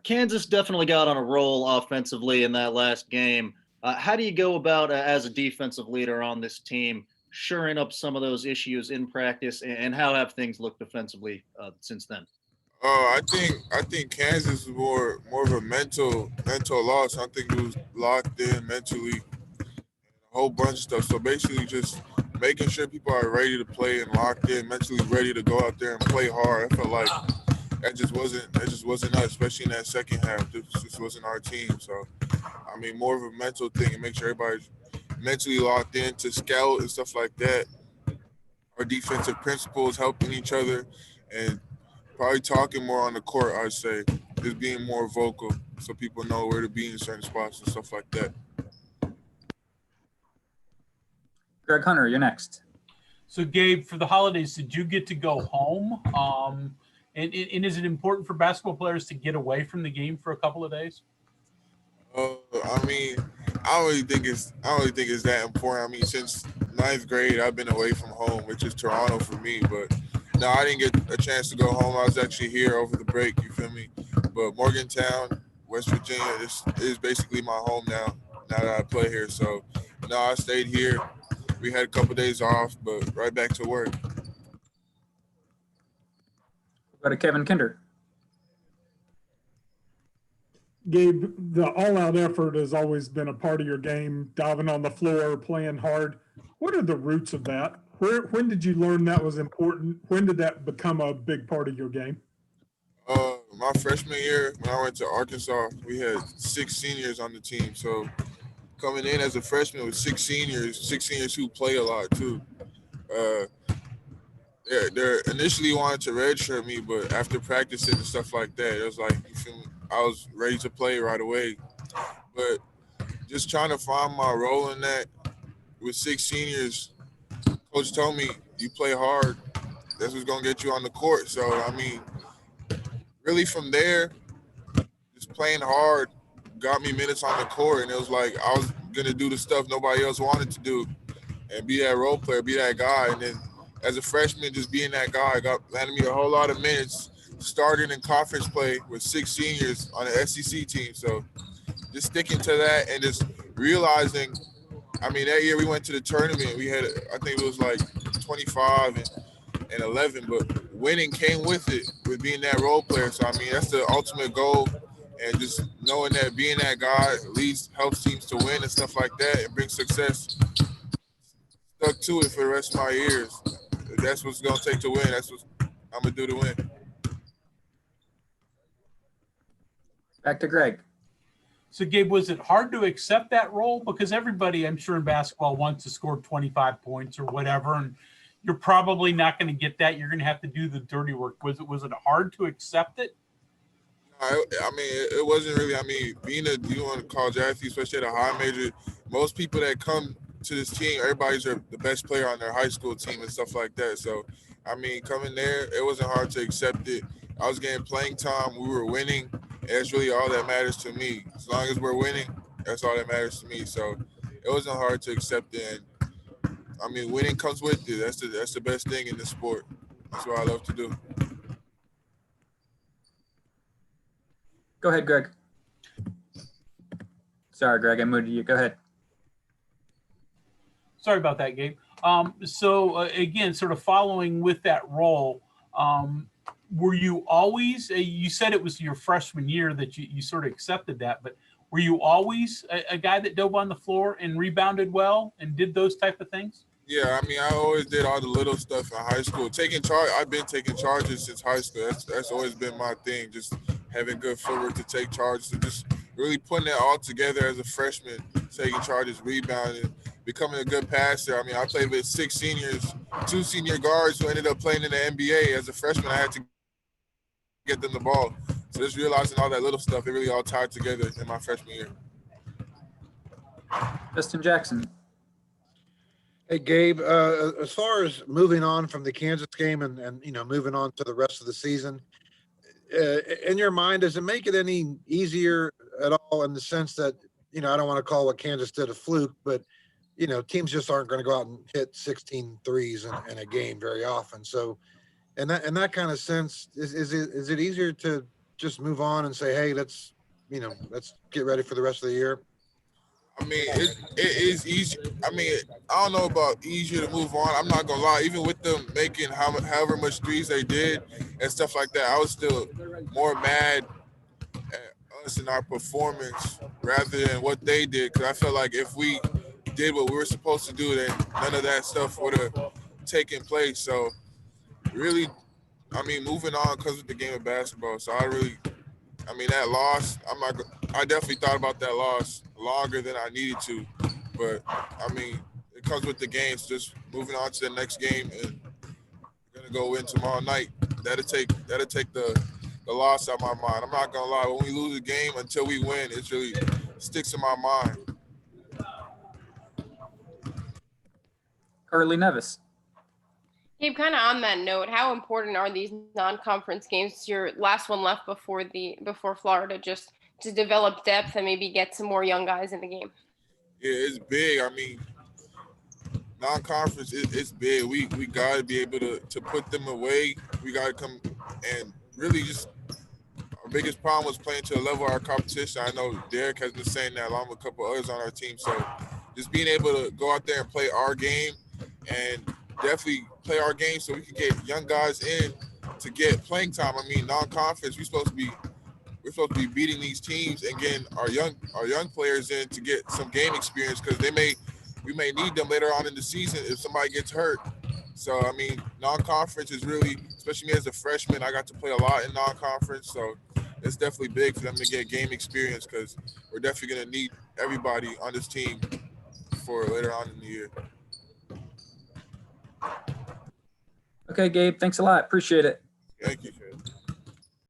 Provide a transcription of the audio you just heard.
Kansas definitely got on a roll offensively in that last game. How do you go about, as a defensive leader on this team, shoring up some of those issues in practice, and how have things looked defensively since then? I think Kansas is more of a mental loss. I think it was locked in mentally, a whole bunch of stuff. So basically, just making sure people are ready to play and locked in, mentally ready to go out there and play hard. I felt like that just wasn't us, especially in that second half. This just wasn't our team. So I mean, more of a mental thing and make sure everybody's mentally locked in to scout and stuff like that. Our defensive principles helping each other and probably talking more on the court. I'd say just being more vocal so people know where to be in certain spots and stuff like that. Greg Hunter, you're next. So, Gabe, for the holidays, did you get to go home? And is it important for basketball players to get away from the game for a couple of days? I mean, I don't really think it's that important. I mean, since ninth grade, I've been away from home, which is Toronto for me. But no, I didn't get a chance to go home. I was actually here over the break. You feel me? But Morgantown, West Virginia, this is basically my home now. Now that I play here, so no, I stayed here. We had a couple days off, but right back to work. Go to Kevin Kinder. Gabe, the all-out effort has always been a part of your game, diving on the floor, playing hard. What are the roots of that? When did you learn that was important? When did that become a big part of your game? My freshman year, when I went to Arkansas, we had 6 seniors on the team. So coming in as a freshman with 6 seniors who play a lot too. Uh, they initially wanted to redshirt me, but after practicing and stuff like that, it was like you feel me? I was ready to play right away. But just trying to find my role in that with 6 seniors, coach told me you play hard. That's what's gonna get you on the court. So I mean, really from there, just playing hard got me minutes on the court, and it was like I was gonna do the stuff nobody else wanted to do, and be that role player, be that guy. And then as a freshman, just being that guy got landed me a whole lot of minutes, starting in conference play with 6 seniors on the SEC team. So just sticking to that and just realizing. I mean, that year we went to the tournament. We had, I think it was like 25 and 11, but winning came with it, with being that role player. So, I mean, that's the ultimate goal. And just knowing that being that guy at least helps teams to win and stuff like that and bring success. Stuck to it for the rest of my years. That's what's going to take to win. That's what I'm going to do to win. Back to Greg. So, Gabe, was it hard to accept that role? Because everybody, I'm sure, in basketball wants to score 25 points or whatever, and you're probably not going to get that. You're going to have to do the dirty work. Was it hard to accept it? I mean, it wasn't really. I mean, being a D1 college athlete, especially at a high major, most people that come to this team, everybody's the best player on their high school team and stuff like that. So, I mean, coming there, it wasn't hard to accept it. I was getting playing time. We were winning. And that's really all that matters to me. As long as we're winning, that's all that matters to me. So, it wasn't hard to accept it. And, I mean, winning comes with it. That's the best thing in this sport. That's what I love to do. Go ahead, Greg. Sorry, Greg, I muted you. Go ahead. Sorry about that, Gabe. Again, sort of following with that role, were you always, you said it was your freshman year that you sort of accepted that, but were you always a guy that dove on the floor and rebounded well and did those type of things? Yeah, I mean, I always did all the little stuff in high school. Taking charge, I've been taking charges since high school. That's always been my thing, just having good footwork to take charges and just really putting it all together as a freshman, taking charges, rebounding, becoming a good passer. I mean, I played with 6 seniors, 2 senior guards who ended up playing in the NBA. As a freshman, I had to get them the ball. So just realizing all that little stuff, it really all tied together in my freshman year. Justin Jackson. Hey, Gabe, as far as moving on from the Kansas game and moving on to the rest of the season, in your mind, does it make it any easier at all in the sense that, I don't want to call what Kansas did a fluke, but, teams just aren't going to go out and hit 16 threes in a game very often. So in that kind of sense, is it easier to just move on and say, hey, let's get ready for the rest of the year? I mean, it is easy. I mean, I don't know about easier to move on. I'm not gonna lie. Even with them making however much threes they did and stuff like that, I was still more mad at us and our performance rather than what they did. Because I felt like if we did what we were supposed to do, then none of that stuff would have taken place. So really, I mean, moving on because of the game of basketball. So I mean, that loss, I definitely thought about that loss longer than I needed to. But, I mean, it comes with the games. Just moving on to the next game and going to go in tomorrow night. That'll take the loss out of my mind. I'm not going to lie. When we lose a game until we win, it really sticks in my mind. Carly Nevis. Gabe, kind of on that note, how important are these non-conference games? It's your last one left before Florida, just to develop depth and maybe get some more young guys in the game. Yeah, it's big. I mean, non-conference, it's big. We got to be able to put them away. We got to come and really just our biggest problem was playing to the level of our competition. I know Derek has been saying that along with a couple others on our team. So just being able to go out there and play our game and definitely play our game so we can get young guys in to get playing time. I mean, non-conference, we're supposed to be beating these teams and getting our young players in to get some game experience because we may need them later on in the season if somebody gets hurt. So I mean, non-conference is really, especially me as a freshman, I got to play a lot in non-conference, so it's definitely big for them to get game experience because we're definitely going to need everybody on this team for later on in the year. Okay, Gabe, thanks a lot. Appreciate it. Thank you.